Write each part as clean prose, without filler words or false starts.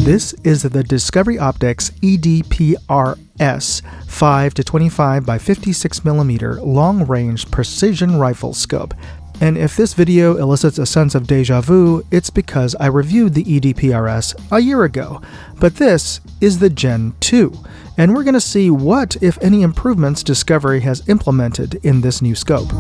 This is the Discovery Optics ED-PRS 5-25 by 56mm long-range precision rifle scope. And if this video elicits a sense of deja vu, it's because I reviewed the ED-PRS a year ago. But this is the Gen 2, and we're going to see what, if any, improvements Discovery has implemented in this new scope.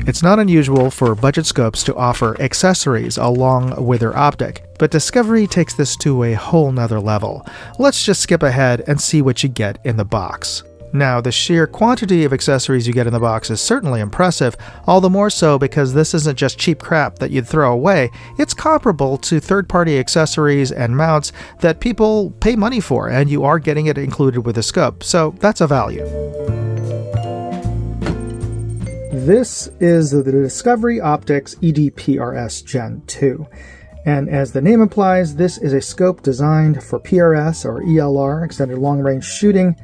It's not unusual for budget scopes to offer accessories along with their optic, but Discovery takes this to a whole nother level. Let's just skip ahead and see what you get in the box. Now, the sheer quantity of accessories you get in the box is certainly impressive, all the more so because this isn't just cheap crap that you'd throw away. It's comparable to third-party accessories and mounts that people pay money for, and you are getting it included with the scope, so that's a value. This is the Discovery Optics ED-PRS Gen 2, and as the name implies, this is a scope designed for PRS or ELR, extended long-range shooting,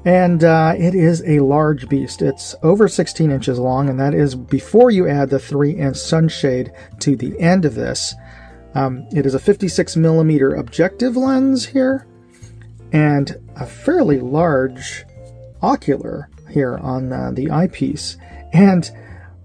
and it is a large beast. It's over 16 inches long, and that is before you add the 3-inch sunshade to the end of this. It is a 56mm objective lens here, and a fairly large ocular here on the eyepiece. And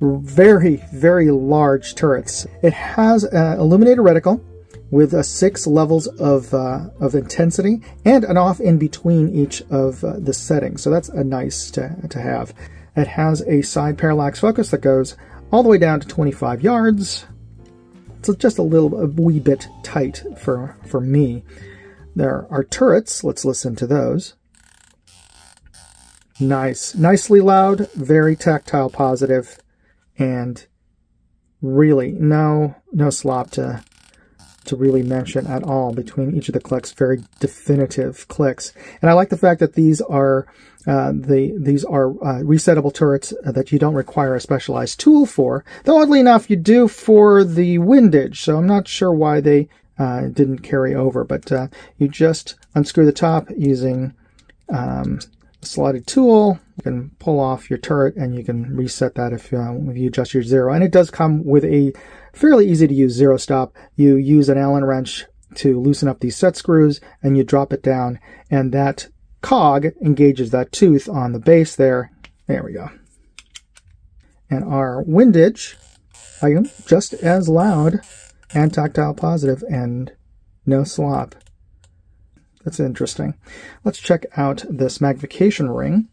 very, very large turrets. It has an illuminated reticle with 6 levels of intensity and an off in between each of the settings. So that's a nice to have. It has a side parallax focus that goes all the way down to 25 yards. It's just a wee bit tight for me. There are turrets. Let's listen to those. Nicely loud, very tactile positive, and really no slop to really mention at all between each of the clicks. Very definitive clicks, and I like the fact that these are resettable turrets that you don't require a specialized tool for. Though oddly enough, you do for the windage, so I'm not sure why they didn't carry over. But you just unscrew the top using slotted tool. You can pull off your turret and you can reset that if you adjust your zero. And it does come with a fairly easy to use zero stop. You use an Allen wrench to loosen up these set screws and you drop it down, and that cog engages that tooth on the base there. There we go. And our windage, again, just as loud and tactile positive and no slop. That's interesting. Let's check out this magnification ring.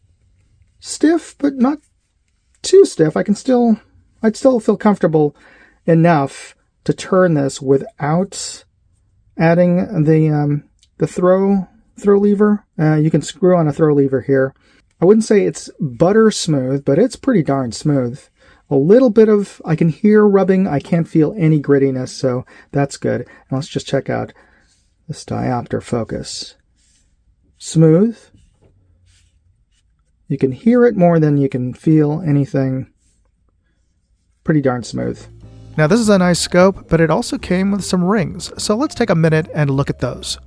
Stiff, but not too stiff. I'd still feel comfortable enough to turn this without adding the throw lever. You can screw on a throw lever here. I wouldn't say it's butter smooth, but it's pretty darn smooth. A little bit of, I can hear rubbing. I can't feel any grittiness, so that's good. And let's just check out this diopter focus. Smooth. You can hear it more than you can feel anything. Pretty darn smooth. Now this is a nice scope, but it also came with some rings. So let's take a minute and look at those.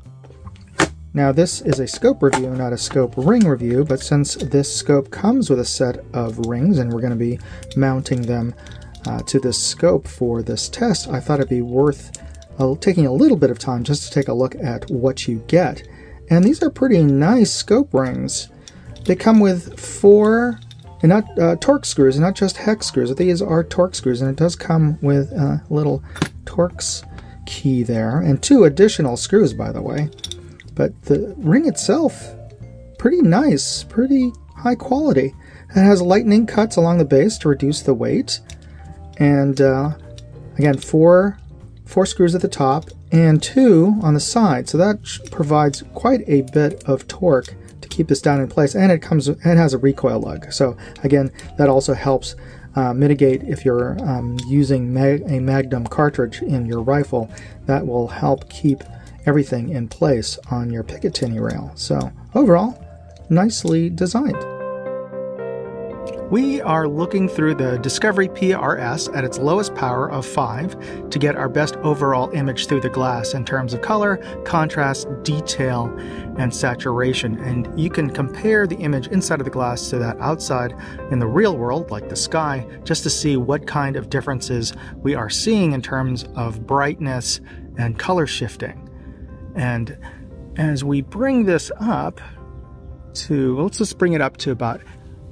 Now this is a scope review, not a scope ring review, but since this scope comes with a set of rings and we're going to be mounting them to this scope for this test, I thought it'd be worth taking a little bit of time just to take a look at what you get. And these are pretty nice scope rings. They come with 4 and not Torx screws, and not just hex screws. These are Torx screws, and it does come with a little Torx key there, and 2 additional screws, by the way. But the ring itself, pretty nice, pretty high quality. It has lightning cuts along the base to reduce the weight, and again, 4 screws at the top and 2 on the side, so that provides quite a bit of torque to keep this down in place. And it has a recoil lug, so again, that also helps mitigate if you're using a Magnum cartridge in your rifle. That will help keep everything in place on your Picatinny rail. So overall, nicely designed. We are looking through the Discovery PRS at its lowest power of 5 to get our best overall image through the glass in terms of color, contrast, detail, and saturation. And you can compare the image inside of the glass to that outside in the real world, like the sky, just to see what kind of differences we are seeing in terms of brightness and color shifting. And as we bring this up to, let's just bring it up to about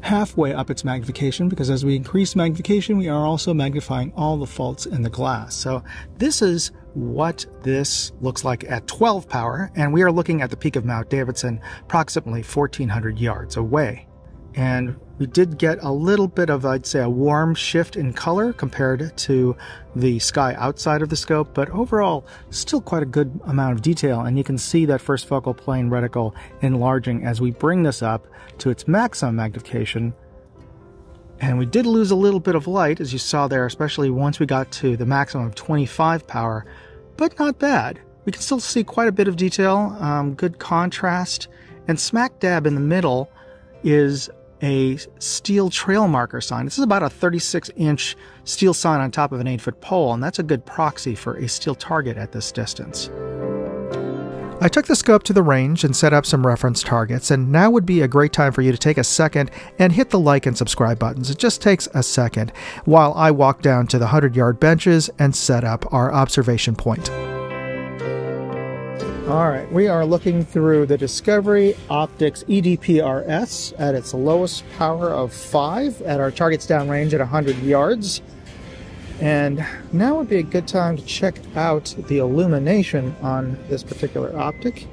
halfway up its magnification, because as we increase magnification, we are also magnifying all the faults in the glass. So this is what this looks like at 12 power, and we are looking at the peak of Mount Davidson, approximately 1,400 yards away. And we did get a little bit of, I'd say, a warm shift in color compared to the sky outside of the scope, but overall, still quite a good amount of detail, and you can see that first focal plane reticle enlarging as we bring this up to its maximum magnification. And we did lose a little bit of light, as you saw there, especially once we got to the maximum of 25 power, but not bad. We can still see quite a bit of detail, good contrast, and smack dab in the middle is a steel trail marker sign. This is about a 36-inch steel sign on top of an 8-foot pole, and that's a good proxy for a steel target at this distance. I took the scope to the range and set up some reference targets, and now would be a great time for you to take a second and hit the like and subscribe buttons. It just takes a second while I walk down to the 100-yard benches and set up our observation point. Alright, we are looking through the Discovery Optics ED-PRS at its lowest power of 5 at our targets downrange at 100 yards. And now would be a good time to check out the illumination on this particular optic.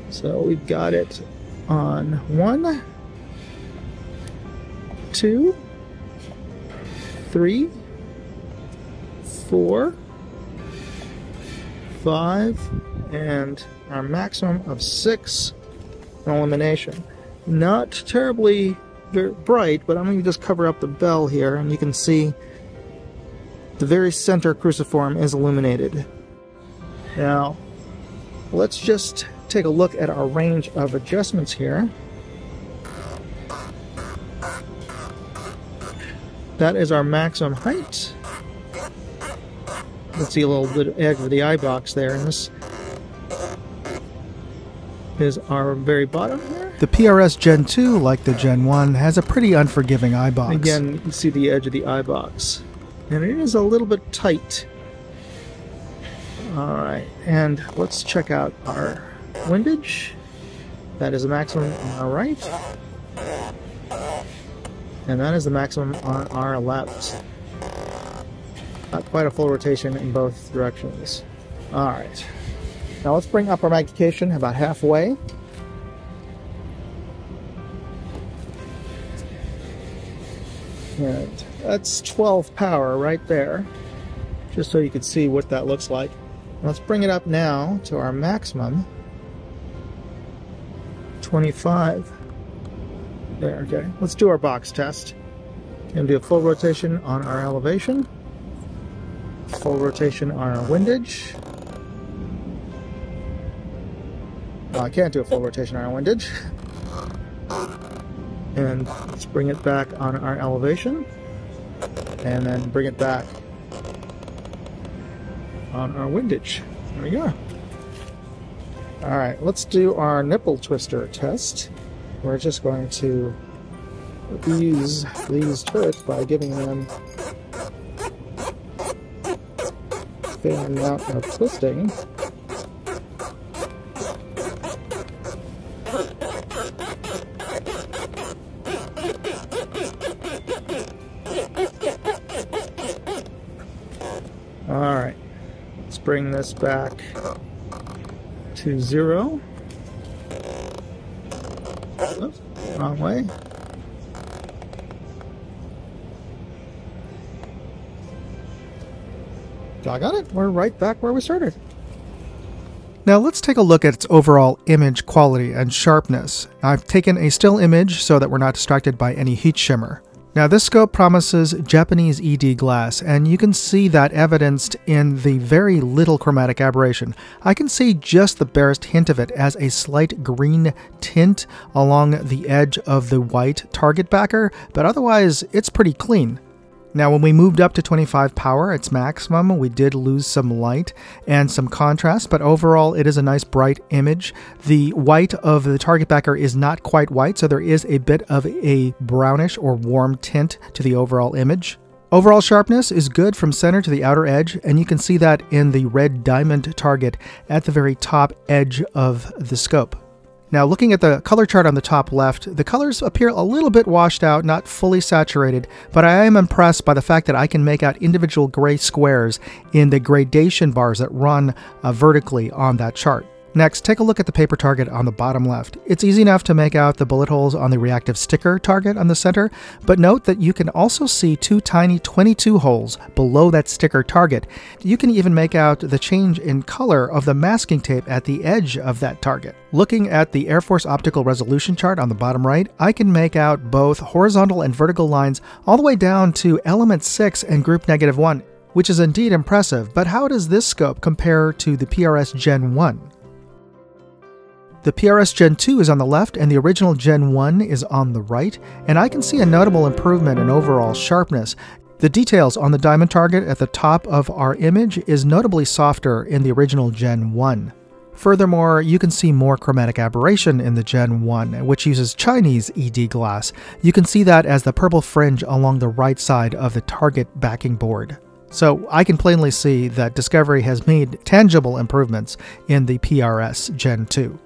So we've got it on 1, 2, 3, 4, 5, and our maximum of 6 illumination. Not terribly bright, but I'm going to just cover up the bell here, and you can see the very center cruciform is illuminated. Now, let's just take a look at our range of adjustments here. That is our maximum height. Let's see a little bit of edge of the eye box there, and this is our very bottom here. The PRS Gen 2, like the Gen 1, has a pretty unforgiving eye box. Again, you can see the edge of the eye box. And it is a little bit tight. Alright, and let's check out our windage. That is the maximum on our right. And that is the maximum on our left. Not quite a full rotation in both directions. Alright. Now let's bring up our magnification about halfway. And that's 12 power right there, just so you can see what that looks like. Let's bring it up now to our maximum, 25. There, okay. Let's do our box test. And do a full rotation on our elevation, full rotation on our windage. Well, I can't do a full rotation on our windage. And let's bring it back on our elevation, and then bring it back on our windage. There we go. Alright, let's do our nipple twister test. We're just going to ease these turrets by giving them a fair amount of twisting. Alright, let's bring this back to 0. Oops, wrong way. I got it. We're right back where we started. Now let's take a look at its overall image quality and sharpness. I've taken a still image so that we're not distracted by any heat shimmer. Now this scope promises Japanese ED glass, and you can see that evidenced in the very little chromatic aberration. I can see just the barest hint of it as a slight green tint along the edge of the white target backer, but otherwise it's pretty clean. Now when we moved up to 25 power, its maximum, we did lose some light and some contrast, but overall it is a nice bright image. The white of the target backer is not quite white, so there is a bit of a brownish or warm tint to the overall image. Overall sharpness is good from center to the outer edge, and you can see that in the red diamond target at the very top edge of the scope. Now looking at the color chart on the top left, the colors appear a little bit washed out, not fully saturated, but I am impressed by the fact that I can make out individual gray squares in the gradation bars that run vertically on that chart. Next, take a look at the paper target on the bottom left. It's easy enough to make out the bullet holes on the reactive sticker target on the center, but note that you can also see two tiny 22 holes below that sticker target. You can even make out the change in color of the masking tape at the edge of that target. Looking at the Air Force optical resolution chart on the bottom right, I can make out both horizontal and vertical lines all the way down to element 6 and group -1, which is indeed impressive, but how does this scope compare to the PRS Gen 1? The PRS Gen 2 is on the left and the original Gen 1 is on the right, and I can see a notable improvement in overall sharpness. The details on the diamond target at the top of our image is notably softer in the original Gen 1. Furthermore, you can see more chromatic aberration in the Gen 1, which uses Chinese ED glass. You can see that as the purple fringe along the right side of the target backing board. So I can plainly see that Discovery has made tangible improvements in the PRS Gen 2.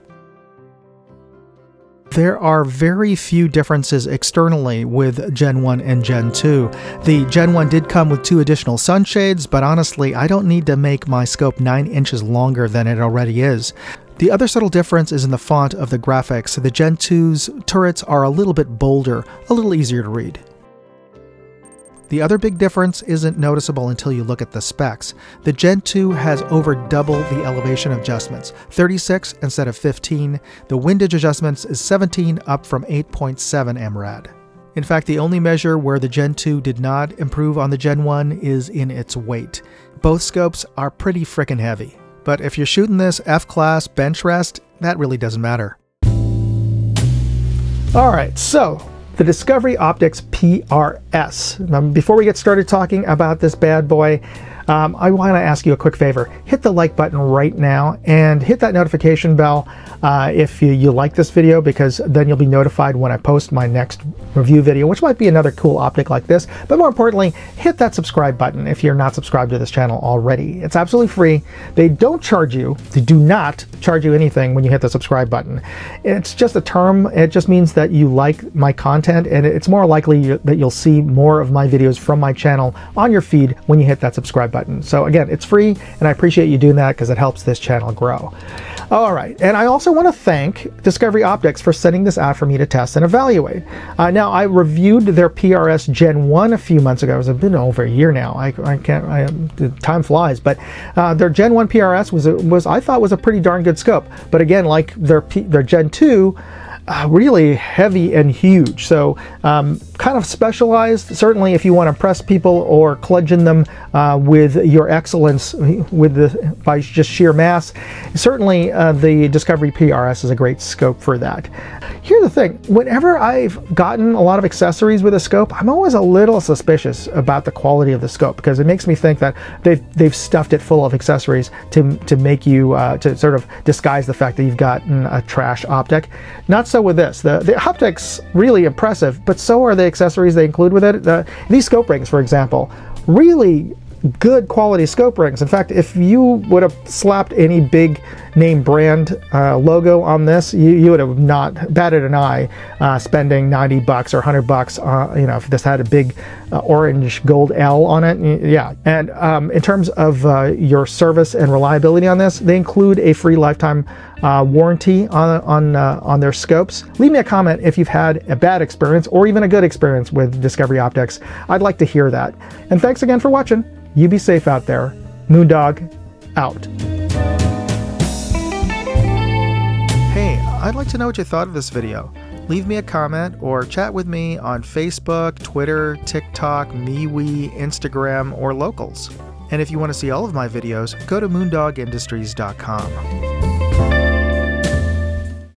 There are very few differences externally with Gen 1 and Gen 2. The Gen 1 did come with 2 additional sunshades, but honestly, I don't need to make my scope 9 inches longer than it already is. The other subtle difference is in the font of the graphics. The Gen 2's turrets are a little bit bolder, a little easier to read. The other big difference isn't noticeable until you look at the specs. The Gen 2 has over double the elevation adjustments, 36 instead of 15. The windage adjustments is 17, up from 8.7 MRAD. In fact, the only measure where the Gen 2 did not improve on the Gen 1 is in its weight. Both scopes are pretty frickin' heavy. But if you're shooting this F-class bench rest, that really doesn't matter. Alright, so the Discovery Optics PRS. Before we get started talking about this bad boy, I want to ask you a quick favor. Hit the like button right now and hit that notification bell if you like this video, because then you'll be notified when I post my next review video, which might be another cool optic like this. But more importantly, hit that subscribe button if you're not subscribed to this channel already. It's absolutely free. They don't charge you. They do not charge you anything when you hit the subscribe button. It's just a term. It just means that you like my content, and it's more likely that you'll see more of my videos from my channel on your feed when you hit that subscribe button. So again, it's free, and I appreciate you doing that because it helps this channel grow. All right, and I also want to thank Discovery Optics for sending this out for me to test and evaluate. Now, I reviewed their PRS Gen 1 a few months ago. It's been over a year now. Time flies, but their Gen 1 PRS I thought was a pretty darn good scope. But again, like their Gen 2, really heavy and huge, so kind of specialized. Certainly if you want to impress people or bludgeon them with your excellence by just sheer mass, certainly the Discovery PRS is a great scope for that. Here's the thing, whenever I've gotten a lot of accessories with a scope, I'm always a little suspicious about the quality of the scope, because it makes me think that they've stuffed it full of accessories to make you to sort of disguise the fact that you've gotten a trash optic. Not so with this. The optic's really impressive, but so are the accessories they include with it. These scope rings, for example, really good quality scope rings. In fact, if you would have slapped any big name brand logo on this, you would have not batted an eye spending 90 bucks or 100 bucks, you know, if this had a big orange gold L on it. Yeah. And in terms of your service and reliability on this, they include a free lifetime warranty on their scopes. Leave me a comment if you've had a bad experience or even a good experience with Discovery Optics. I'd like to hear that. And thanks again for watching. You be safe out there. Moondog, out. Hey, I'd like to know what you thought of this video. Leave me a comment or chat with me on Facebook, Twitter, TikTok, MeWe, Instagram, or Locals. And if you want to see all of my videos, go to moondogindustries.com.